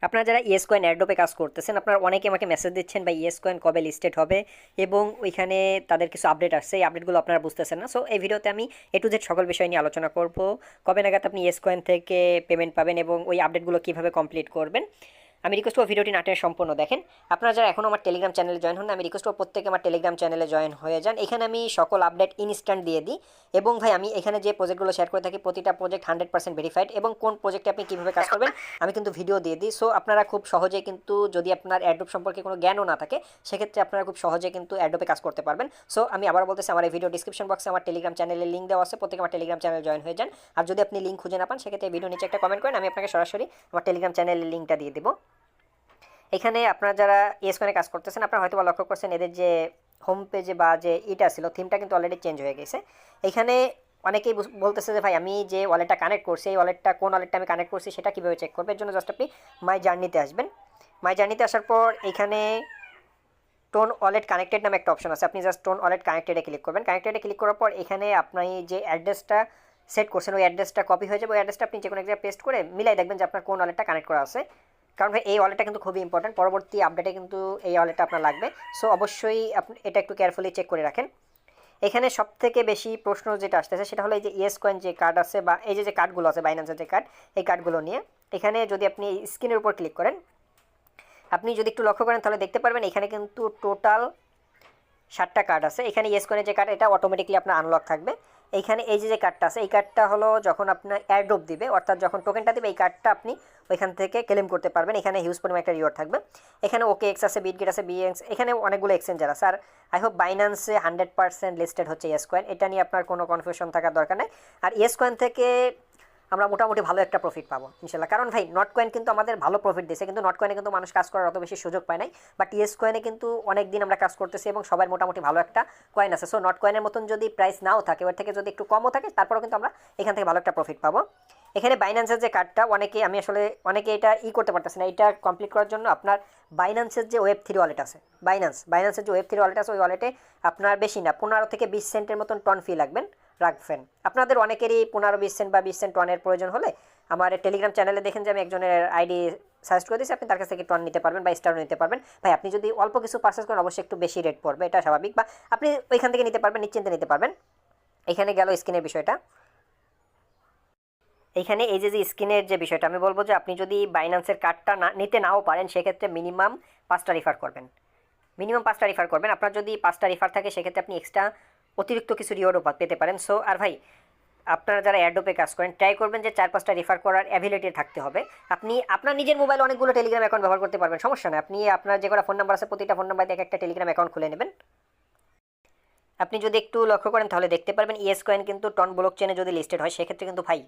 আপনারা যারা yes coin এয়ারড্রপে কাজ করতেছেন, আপনারা অনেকে আমাকে মেসেজ দিচ্ছেন বা ইয়েস কয়েন কবে লিস্টেড হবে এবং ওইখানে তাদের কিছু আপডেট আসছে, এই আপডেটগুলো আপনারা বুঝতেছেন না। সো এই ভিডিওতে আমি এ টু জেড সকল বিষয় নিয়ে আলোচনা করব। কবে নাগাদ আপনি ইয়েস কয়েন থেকে পেমেন্ট পাবেন এবং ওই আপডেটগুলো কীভাবে কমপ্লিট করবেন। আমি রিকোয়েস্ট করব ভিডিওটি না টেনে সম্পূর্ণ দেখেন। আপনারা যারা এখনও আমার টেলিগ্রাম চ্যানেলে জয়েন হন না, আমি রিকোয়েস্ট করব প্রত্যেকে আমার টেলিগ্রাম চ্যানেলে জয়েন হয়ে যান। এখানে আমি সকল আপডেট ইনস্ট্যান্ট দিয়ে দিই এবং ভাই আমি এখানে যে প্রজেক্টগুলো শেয়ার করে থাকি প্রতিটা প্রজেক্ট 100% ভেরিফাইড এবং কোন প্রজেক্টে আপনি কীভাবে কাজ করবেন আমি কিন্তু ভিডিও দিয়ে দিই। সো আপনারা খুব সহজে কিন্তু, যদি আপনার অ্যাড্রপ সম্পর্কে কোনো জ্ঞানও না থাকে, সেক্ষেত্রে আপনারা খুব সহজে কিন্তু অ্যাড্রপে কাজ করতে পারবেন। সো আমি আবার বলতেছি, আমার এই ভিডিও ডিসক্রিপশন বক্সে আমার টেলিগ্রাম চ্যানেলের লিঙ্ক দেওয়া আছে, প্রত্যেকে আমার টেলিগ্রাম চ্যানেল জয়েন হয়ে যান। আর যদি আপনি লিঙ্ক খুঁজে না পান, সেক্ষেত্রে ভিডিও নিচে একটা কমেন্ট করেন, আমি আপনাকে সরাসরি আমার টেলিগ্রাম চ্যানেলের লিঙ্কটা দিয়ে দেবো। এখানে আপনারা যারা ইয়েস কয়েনে কাজ করতেছেন, আপনারা হয়তো লক্ষ্য করছেন এদের যে হোম পেজে বা যে ইটা ছিল, থিমটা কিন্তু অলরেডি চেঞ্জ হয়ে গেছে। এখানে অনেকেই বলতেছে যে ভাই আমি যে ওয়ালেটটা কানেক্ট করছি, এই ওয়ালেটটা কোন ওয়ালেটটা আমি কানেক্ট করছি সেটা কীভাবে চেক করবে। এর জন্য জাস্ট আপনি মাই জার্নিতে আসবেন। মাই জার্নিতে আসার পর এখানে টোন ওয়ালেট কানেক্টেড নামে একটা অপশন আছে, আপনি জাস্ট টোন ওয়ালেট কানেক্টেডে ক্লিক করবেন। কানেক্টেডে ক্লিক করার পর এখানে আপনি যে অ্যাড্রেসটা সেট করছেন ওই অ্যাড্রেসটা কপি হয়ে যাবে। ওই অ্যাড্রেসটা আপনি যে কোনো এক জায়গায় পেস্ট করে মিলাই দেখবেন যে আপনার কোন ওয়ালেটটা কানেক্ট করা আছে। কারণ ভাই এই ওয়ালেটটা কিন্তু খুবই ইম্পর্টেন্ট, পরবর্তী আপডেটে কিন্তু এই ওয়ালেটটা আপনার লাগবে। সো অবশ্যই আপনি এটা একটু কেয়ারফুলি চেক করে রাখেন। এখানে সবথেকে বেশি প্রশ্ন যেটা আসতেছে সেটা হলো এই যে ইয়েস কয়েন যে কার্ড আছে বা এই যে কার্ডগুলো আছে বাইন্যান্সের যে কার্ড, এই কার্ডগুলো নিয়ে এখানে যদি আপনি স্ক্রিনের উপর ক্লিক করেন, আপনি যদি একটু লক্ষ্য করেন তাহলে দেখতে পারবেন এখানে কিন্তু টোটাল 7টা কার্ড আছে। এখানে ইয়েস কয়েনের যে কার্ড, এটা অটোমেটিকলি আপনার আনলক থাকবে। এইখানে এই যে কার্ডটা আছে, এই কার্ডটা হলো যখন আপনার এয়ারড্রপ দিবে, অর্থাৎ যখন টোকেনটা দিবে, এই কার্ডটা আপনি ওইখান থেকে ক্লেম করতে পারবেন। এখানে হিউজ পরিমাণ একটা রিওয়ার্ড থাকবে। এখানে ওকে এক্স আছে, বিটগেট আছে, বিএক্স, এখানে অনেকগুলো এক্সচেঞ্জার আছে। আর আই হোপ বাইন্যান্সে 100% লিস্টেড হচ্ছে ইয়েস কয়েন, এটা নিয়ে আপনার কোনো কনফিউশন থাকার দরকার নেই। আর ইয়েস কয়েন থেকে আমরা মোটামুটি ভালো একটা প্রফিট পাবো ইনশাল্লাহ। কারণ ভাই নট কয়েন কিন্তু আমাদের ভালো প্রফিট দিয়েছে, কিন্তু নট কয়েনে কিন্তু মানুষ কাজ করার অত বেশি সুযোগ পায় নাই। বাট ইয়েস কয়েনে কিন্তু অনেক দিন আমরা কাজ করতেছি এবং সবার মোটামুটি ভালো একটা কয়েন আছে। সো নট কয়েনের মতন যদি প্রাইস নাও থাকে, ওর থেকে যদি একটু কমও থাকে, তারপরেও কিন্তু আমরা এখান থেকে ভালো একটা প্রফিট পাবো। এখানে বাইন্যান্সের যে কার্ডটা আমি আসলে অনেকে এটা করতে পারতেছে না, এটা কমপ্লিট করার জন্য আপনার বাইন্যান্সের যে Web3 ওয়ালেট আছে, বাইন্যান্সের যে Web3 ওয়ালেট আছে, ওই ওয়ালেটে আপনার বেশি না 15 থেকে 20 সেন্টের মতন টন ফি রাখবেন। আপনাদের অনেকেরই 15-20 সেন্ট বা 20 সেন্ট টনের প্রয়োজন হলে আমার টেলিগ্রাম চ্যানেলে দেখেন যে আমি একজনের আইডি সাজেস্ট করে দিচ্ছি, আপনি তার কাছ থেকে টন নিতে পারবেন বা স্টার নিতে পারবেন। ভাই আপনি যদি অল্প কিছু পারচেস করেন অবশ্যই একটু বেশি রেট পড়বে, এটা স্বাভাবিক, বা আপনি ওইখান থেকে নিতে পারবেন, নিশ্চিন্তে নিতে পারবেন। এখানে গেল স্ক্রিনের বিষয়টা। এইখানে এই যে স্ক্রিনের যে বিষয়টা, আমি বলবো যে আপনি যদি বাইন্যান্সের কার্ডটা নিতে নাও পারেন, সেক্ষেত্রে মিনিমাম 5টা রেফার করবেন। আপনার যদি 5টা রেফার থাকে, সেক্ষেত্রে আপনি এক্সট্রা অতিরিক্ত কিছু রিওয়ার্ডও পেতে পারেন। সো আর ভাই আপনারা যারা অ্যাডোপে কাজ করেন, ট্রাই করবেন যে 4-5টা রেফার করার অ্যাবিলিটি থাকতে হবে। আপনি আপনার নিজের মোবাইলে অনেকগুলো টেলিগ্রাম অ্যাকাউন্ট ব্যবহার করতে পারবেন, সমস্যা নেই। আপনি আপনার যে কটা ফোন নাম্বার আছে প্রতিটা ফোন নাম্বার দিয়ে একটা টেলিগ্রাম অ্যাকাউন্ট খুলে নেবেন। আপনি যদি একটু লক্ষ্য করেন তাহলে দেখতে পারবেন ইয়েস কয়েন কিন্তু টন ব্লক চেনে যদি লিস্টেড হয়, সেক্ষেত্রে কিন্তু ভাই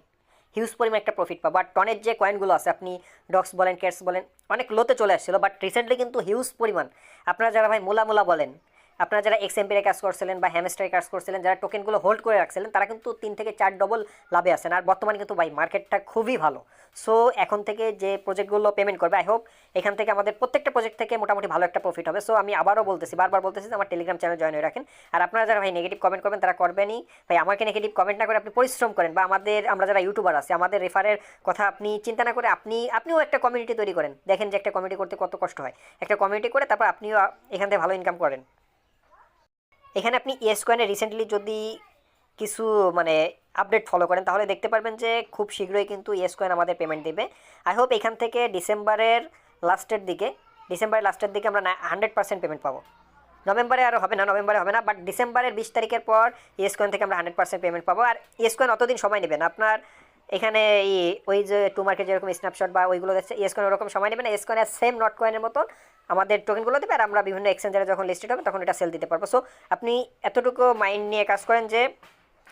হিউজ পরিমাণ একটা প্রফিট পাবো। আর টনের যে কয়েনগুলো আছে, আপনি ডক্স বলেন, ক্যাটস বলেন, অনেক লোতে চলে আসছিল, বাট রিসেন্টলি কিন্তু হিউজ পরিমাণ আপনারা যারা ভাই মোলা বলেন, আপনারা যারা এক্সএমপির কাজ করছিলেন বা হ্যামস্টারে কাজ করছিলেন, যারা টোকেনগুলো হোল্ড করে রাখছিলেন, তারা কিন্তু 3 থেকে 4 ডবল লাভে আছেন। আর বর্তমানে কিন্তু ভাই মার্কেটটা খুবই ভালো। সো এখন থেকে যে প্রজেক্টগুলো পেমেন্ট করবে, আই হোপ এখান থেকে আমাদের প্রত্যেকটা প্রজেক্ট থেকে মোটামুটি ভালো একটা প্রফিট হবে। সো আমি আবারও বলতেছি, বারবার বলতেছি যে আমার টেলিগ্রাম চ্যানেল জয়েন হয়ে রাখেন। আর আপনারা যারা ভাই নেগেটিভ কমেন্ট করবেন তারা করবেনই। ভাই আমাকে নেগেটিভ কমেন্ট না করে আপনি পরিশ্রম করেন, বা আমরা যারা ইউটিউবার আছে, আমাদের রেফারের কথা আপনি চিন্তা না করে আপনিও একটা কমিউনিটি তৈরি করেন। দেখেন যে একটা কমিউনিটি করতে কত কষ্ট হয়। একটা কমিউনিটি করে তারপর আপনিও এখান থেকে ভালো ইনকাম করেন। এখানে আপনি ইয়েস কয়েনে রিসেন্টলি যদি কিছু মানে আপডেট ফলো করেন, তাহলে দেখতে পারবেন যে খুব শীঘ্রই কিন্তু ইয়েস কয়েন আমাদের পেমেন্ট দেবে। আই হোপ এখান থেকে ডিসেম্বরের লাস্টের দিকে আমরা 100% পেমেন্ট পাবো। নভেম্বরে হবে না, বাট ডিসেম্বরের 20 তারিখের পর ইয়েস কয়েন থেকে আমরা 100% পেমেন্ট পাবো। আর ইয়েস কয়েন অতদিন সময় নেবে না আপনার। এখানে ওই যে টু মার্কেট যেরকম স্ন্যাপশট বা ওইগুলো দেখছে, ইয়েস কয়েন ওরকম সময় নেবে না। ইয়েস কয়েনের সেম নট কয়েনের মতন আমাদের টোকেনগুলো দেবে, আর আমরা বিভিন্ন এক্সচেঞ্জারে যখন লিস্টেড হবে তখন এটা সেল দিতে পারবো। সো আপনি এতটুকু মাইন্ড নিয়ে কাজ করেন যে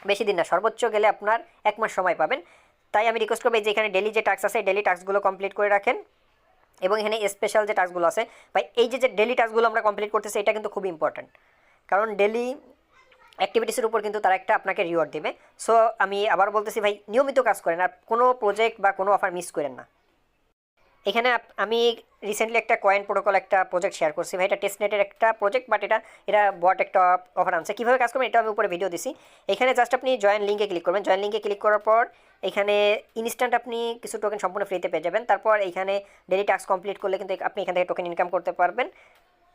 বেশি দিন না, সর্বোচ্চ গেলে আপনার 1 মাস সময় পাবেন। তাই আমি রিকোয়েস্ট করবো যে এখানে ডেলি যে টাস্ক আছে, ডেলি টাস্কগুলো কমপ্লিট করে রাখেন। এবং এখানে স্পেশাল যে টাস্কগুলো আছে, ভাই এই যে ডেলি টাস্কগুলো আমরা কমপ্লিট করতেছি, এটা কিন্তু খুব ইম্পর্ট্যান্ট, কারণ ডেলি অ্যাক্টিভিটিসের উপর কিন্তু তারা একটা আপনাকে রিওয়ার্ড দেবে। সো আমি আবার বলতেছি ভাই, নিয়মিত কাজ করেন আর কোনো প্রজেক্ট বা কোনো অফার মিস করেন না। এখানে আমি রিসেন্টলি একটা কয়েন প্রোটোকল একটা প্রজেক্ট শেয়ার করছি ভাই, এটা টেস্টনেটের একটা প্রজেক্ট, বাট এটা বট একটা অফার আনছে। কীভাবে কাজ করবেন এটা আমি উপরে ভিডিও দিছি। এখানে জাস্ট আপনি জয়েন লিঙ্কে ক্লিক করবেন। জয়েন লিঙ্কে ক্লিক করার পর এখানে ইনস্ট্যান্ট আপনি কিছু টোকেন সম্পূর্ণ ফ্রিতে পেয়ে যাবেন। তারপর এইখানে ডেলি টাস্ক কমপ্লিট করলে কিন্তু আপনি এখান থেকে টোকেন ইনকাম করতে পারবেন।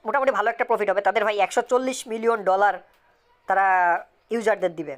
মোটামুটি ভালো একটা প্রফিট হবে। তাদের ভাই $140 মিলিয়ন তারা ইউজারদের দিবে।